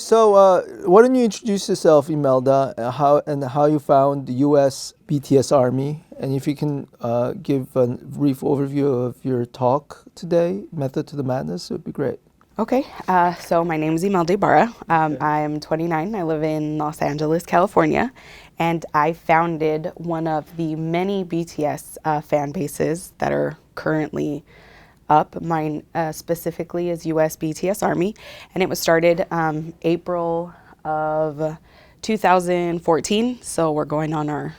So why don't you introduce yourself, Imelda, how you found the US BTS ARMY, and if you can give a brief overview of your talk today, Method to the Madness, it would be great. Okay, so my name is Imelda Ibarra. I'm 29. I live in Los Angeles, California, and I founded one of the many BTS fan bases that are currently up. Mine specifically is US BTS ARMY, and it was started April of 2014, so we're going on our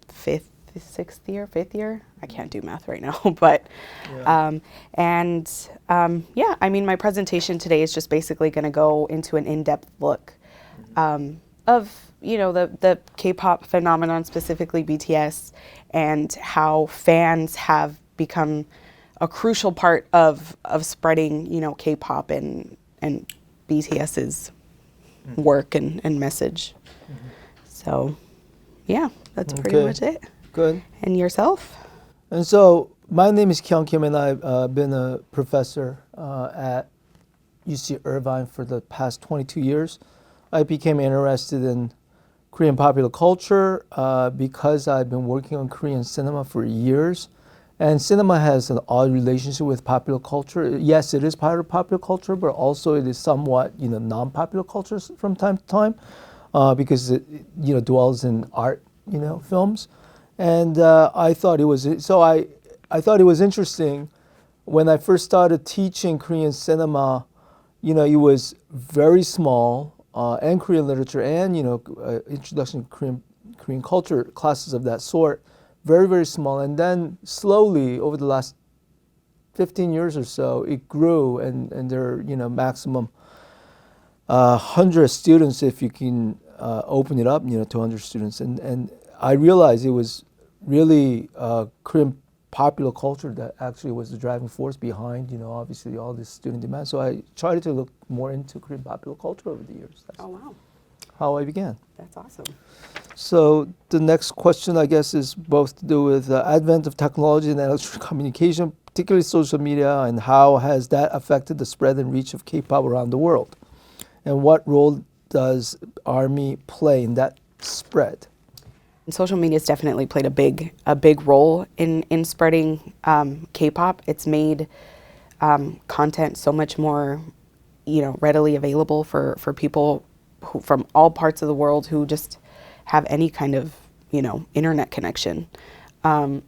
fifth year. I can't do math right now, but yeah. Yeah, I mean, my presentation today is just basically going to go into an in-depth look of, you know, the K-pop phenomenon, specifically BTS, and how fans have become a crucial part of spreading, you know, K-pop and BTS's work and message. So, yeah, that's pretty much it. Good. And yourself? And so my name is Kyung Kim, and I've been a professor at UC Irvine for the past 22 years. I became interested in Korean popular culture because I've been working on Korean cinema for years. And cinema has an odd relationship with popular culture. Yes, it is part of popular culture, but also it is somewhat, you know, non-popular culture from time to time because it, you know, dwells in art, you know, films. And I thought it was interesting when I first started teaching Korean cinema. You know, it was very small, and Korean literature, and you know, introduction to Korean culture classes of that sort. Very, very small. And then slowly, over the last 15 years or so, it grew, and there are, you know, maximum 100 students if you can open it up, you know, to 100 students. And I realized it was really Korean popular culture that actually was the driving force behind, you know, obviously all this student demand. So I tried to look more into Korean popular culture over the years. That's how I began. That's awesome. So the next question, I guess, is both to do with the advent of technology and electronic communication, particularly social media, and how has that affected the spread and reach of K-pop around the world? And what role does ARMY play in that spread? Social media has definitely played a big role in spreading K-pop. It's made content so much more, you know, readily available for people who, from all parts of the world, who just have any kind of, you know, internet connection.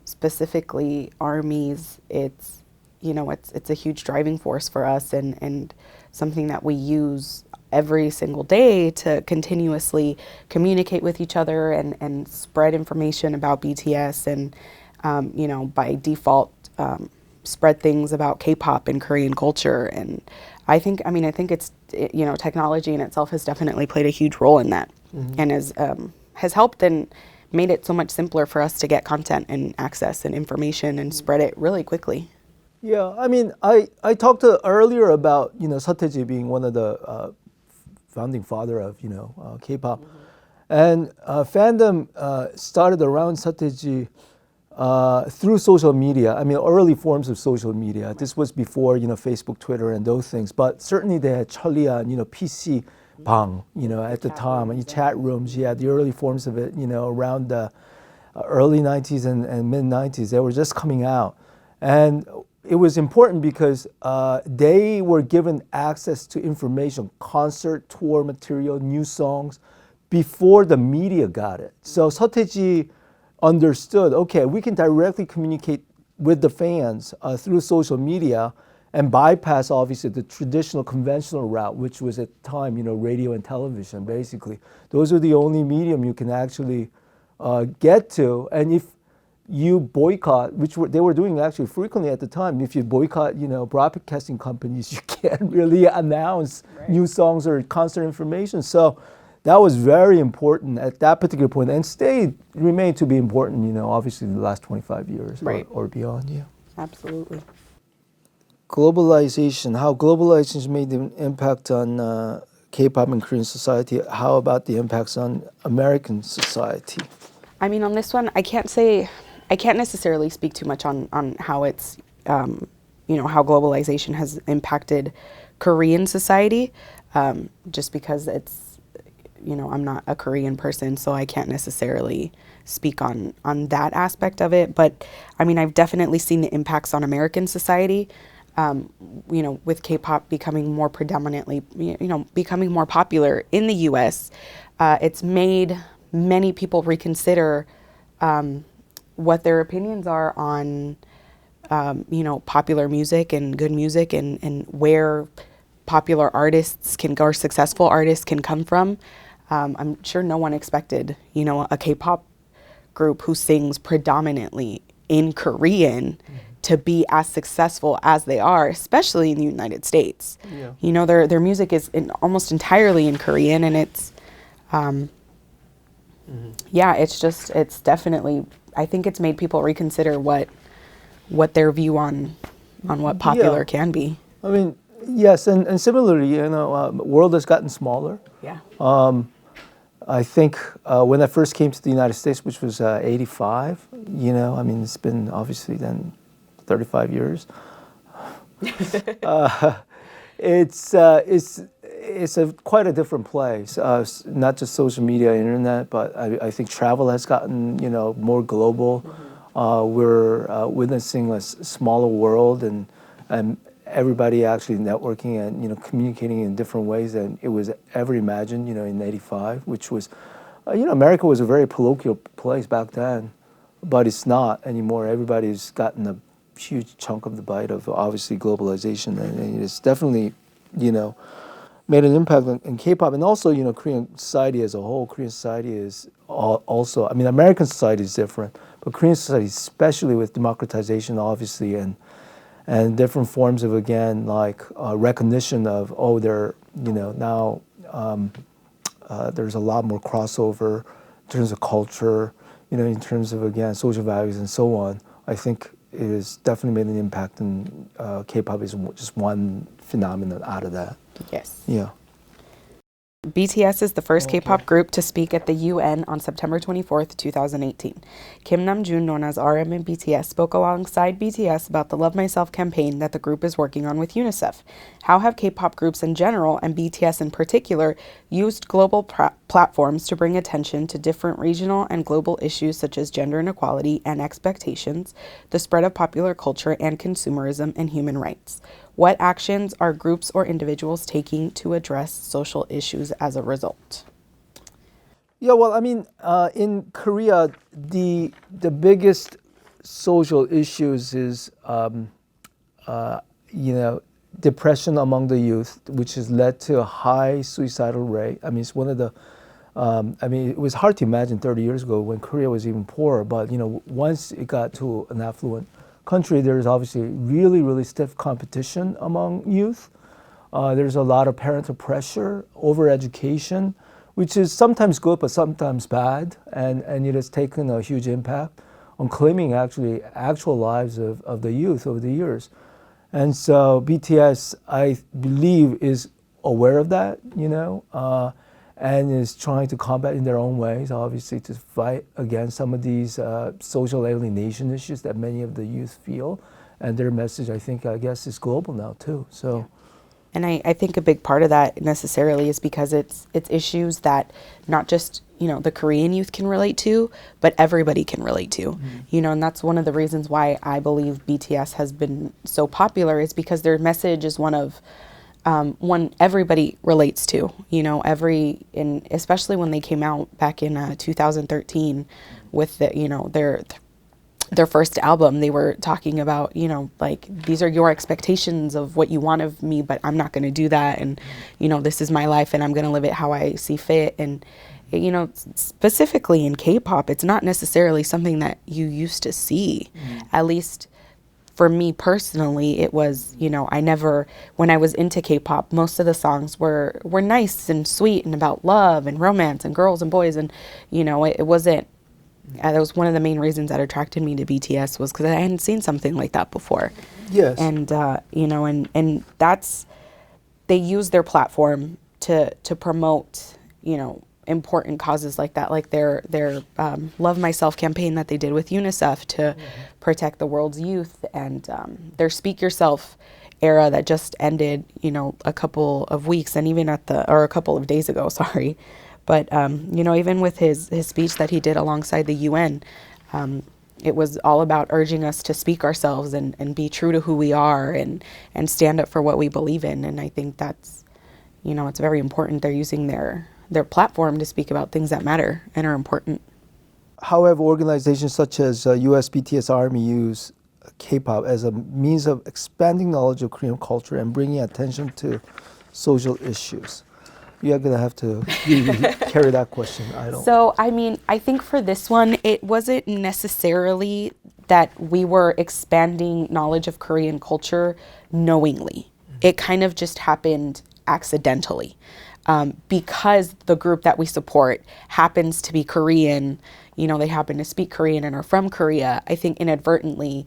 Specifically ARMYs, it's, you know, it's a huge driving force for us and something that we use every single day to continuously communicate with each other and spread information about BTS and, you know, by default, spread things about K-pop and Korean culture. And I think it's, you know, technology in itself has definitely played a huge role in that, and has helped and made it so much simpler for us to get content and access and information and spread it really quickly. Yeah, I mean, I talked earlier about, you know, Seo being one of the founding father of, you know, K-pop, and fandom started around Seo through social media. I mean, early forms of social media. This was before, you know, Facebook, Twitter, and those things. But certainly they had Cheolya and, you know, PC Bang, you know, at the time, and chat rooms. Yeah, the early forms of it, you know, around the early 90s and mid 90s, they were just coming out. And it was important because they were given access to information, concert, tour material, new songs, before the media got it. So Seo understood, okay, we can directly communicate with the fans through social media and bypass, obviously, the traditional conventional route, which was at the time, you know, radio and television, basically. Those are the only medium you can actually get to. And if you boycott, which they were doing actually frequently at the time, if you boycott, you know, broadcasting companies, you can't really announce new songs or concert information. So that was very important at that particular point, and remained to be important, you know, obviously in the last 25 years or beyond. Yeah, absolutely. Globalization, how globalization has made an impact on K-pop and Korean society. How about the impacts on American society? I mean, on this one, I can't necessarily speak too much on how it's, you know, how globalization has impacted Korean society. just because it's, I'm not a Korean person, so I can't necessarily speak on that aspect of it. But I mean, I've definitely seen the impacts on American society, with K-pop becoming more predominantly, becoming more popular in the US. It's made many people reconsider what their opinions are on, popular music and good music, and where popular artists can go, or successful artists can come from. I'm sure no one expected, a K-pop group who sings predominantly in Korean to be as successful as they are, especially in the United States. Yeah. Their music is almost entirely in Korean, and it's, it's definitely, I think it's made people reconsider what their view on what popular can be. I mean, yes, and similarly, the world has gotten smaller. Yeah. I think when I first came to the United States, which was 85, it's been obviously then 35 years. It's quite a different place. Not just social media, internet, but I think travel has gotten more global. We're witnessing a smaller world, and everybody actually networking and communicating in different ways than it was ever imagined. In '85, which was, America was a very parochial place back then, but it's not anymore. Everybody's gotten a huge chunk of the bite of obviously globalization, and it's definitely, made an impact in K-pop, and also Korean society as a whole. Korean society is also, American society is different, but Korean society, especially with democratization, obviously, and different forms of, again, like recognition of, they're, now there's a lot more crossover in terms of culture, in terms of, again, social values and so on. I think it has definitely made an impact, and K-pop is just one phenomenon out of that. Yes. Yeah. BTS is the first K-pop group to speak at the UN on September 24th, 2018. Kim Namjoon, known as RM in BTS, spoke alongside BTS about the Love Myself campaign that the group is working on with UNICEF. How have K-pop groups in general, and BTS in particular, used global platforms to bring attention to different regional and global issues such as gender inequality and expectations, the spread of popular culture and consumerism, and human rights? What actions are groups or individuals taking to address social issues as a result? Yeah, well, in Korea, the biggest social issues is, depression among the youth, which has led to a high suicidal rate. It's one of the, it was hard to imagine 30 years ago when Korea was even poorer, but, once it got to an affluent country, there's obviously really, really stiff competition among youth. There's a lot of parental pressure, over-education, which is sometimes good but sometimes bad, and it has taken a huge impact on claiming actual lives of the youth over the years. And so BTS, I believe, is aware of that, and is trying to combat in their own ways, obviously, to fight against some of these social alienation issues that many of the youth feel. And their message, I guess, is global now, too. So. And I think a big part of that necessarily is because it's issues that not just, the Korean youth can relate to, but everybody can relate to. And that's one of the reasons why I believe BTS has been so popular, is because their message is one everybody relates to, especially when they came out back in 2013 with their first album. They were talking about, these are your expectations of what you want of me, but I'm not going to do that. And, this is my life and I'm going to live it how I see fit. And, specifically in K-pop, it's not necessarily something that you used to see, at least for me personally. It was, when I was into K-pop, most of the songs were nice and sweet and about love and romance and girls and boys. And, it wasn't, that was one of the main reasons that attracted me to BTS, was because I hadn't seen something like that before. Yes. And, and that's, they use their platform to promote, important causes like that, like their Love Myself campaign that they did with UNICEF to protect the world's youth, and their Speak Yourself era that just ended, a couple of weeks and even or a couple of days ago, sorry. But, even with his speech that he did alongside the UN, it was all about urging us to speak ourselves and be true to who we are and stand up for what we believe in. And I think that's, it's very important. They're using their platform to speak about things that matter and are important. However, organizations such as US BTS ARMY use K-pop as a means of expanding knowledge of Korean culture and bringing attention to social issues. You're going to have to carry that question. So, I think for this one, it wasn't necessarily that we were expanding knowledge of Korean culture knowingly. It kind of just happened accidentally. Because the group that we support happens to be Korean, they happen to speak Korean and are from Korea, I think inadvertently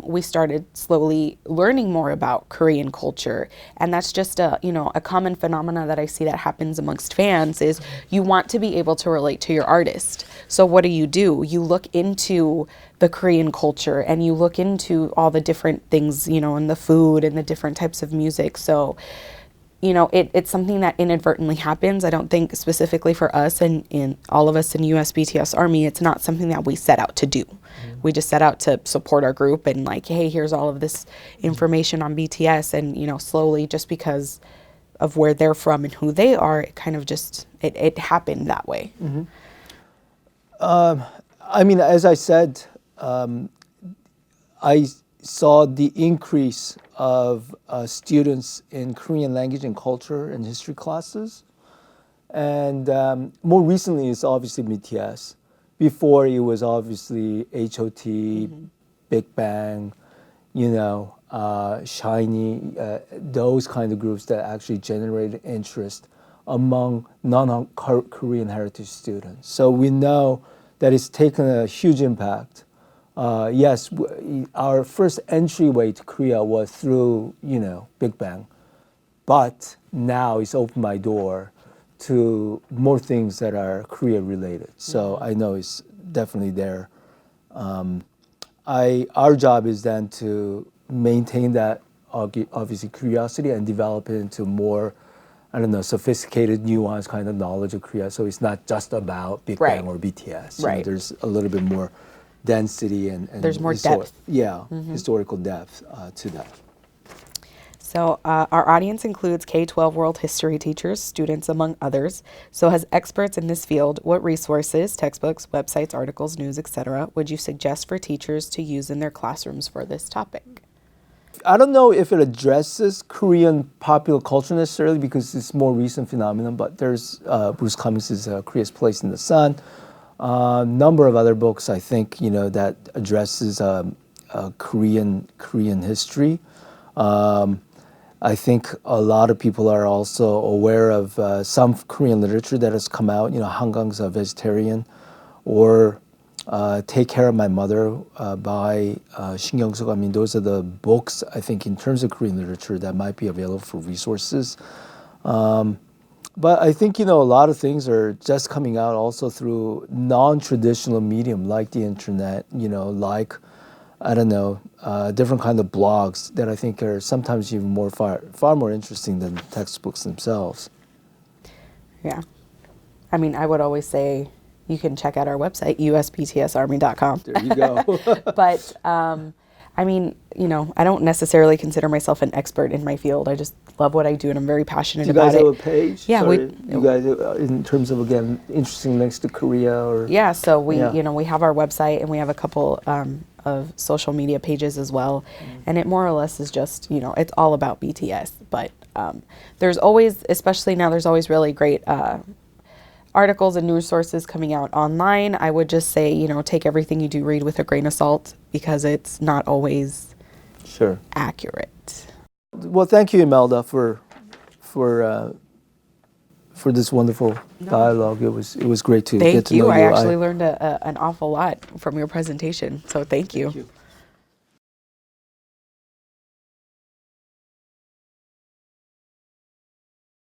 we started slowly learning more about Korean culture. And that's just a common phenomena that I see that happens amongst fans is you want to be able to relate to your artist. So what do? You look into the Korean culture and you look into all the different things, and the food and the different types of music. So it's something that inadvertently happens. I don't think specifically for us and in all of us in US BTS ARMY, it's not something that we set out to do. We just set out to support our group and hey, here's all of this information on BTS. And, slowly, just because of where they're from and who they are, it kind of just, it happened that way. Mm-hmm. As I said, I saw the increase of students in Korean language and culture and history classes. And more recently, it's obviously BTS. Before, it was obviously HOT, Big Bang, Shiny, those kind of groups that actually generated interest among non-Korean heritage students. So we know that it's taken a huge impact. Yes, our first entryway to Korea was through, Big Bang. But now it's opened my door to more things that are Korea related. So I know it's definitely there. Our job is then to maintain that obviously curiosity and develop it into more, sophisticated, nuanced kind of knowledge of Korea. So it's not just about Big Bang or BTS. Right. There's a little bit more density and there's more depth. Yeah, historical depth to that. So our audience includes K-12 world history teachers, students, among others. So as experts in this field, what resources, textbooks, websites, articles, news, etc., would you suggest for teachers to use in their classrooms for this topic? I don't know if it addresses Korean popular culture necessarily because it's more recent phenomenon, but there's Bruce Cummings' Korea's Place in the Sun. Number of other books, I think, that addresses Korean history. I think a lot of people are also aware of some Korean literature that has come out, Hangang's Vegetarian, or Take Care of My Mother by Shin Kyung-suk. Those are the books, I think, in terms of Korean literature that might be available for resources. But I think, a lot of things are just coming out also through non-traditional medium like the internet, like, different kind of blogs that I think are sometimes even far more interesting than textbooks themselves. Yeah. I would always say you can check out our website, usbtsarmy.com. There you go. But, I don't necessarily consider myself an expert in my field. I just love what I do and I'm very passionate about it. Do you guys have a page? Yeah. You guys, in terms of, again, interesting links to Korea or? Yeah, so we have our website and we have a couple of social media pages as well. And it more or less is just, it's all about BTS. But there's always, especially now, there's always really great articles and news sources coming out online. I would just say, take everything you do read with a grain of salt because it's not always accurate. Well, thank you, Imelda, for this wonderful dialogue. It was great to get to know you. Thank you. I actually learned an awful lot from your presentation, so thank you.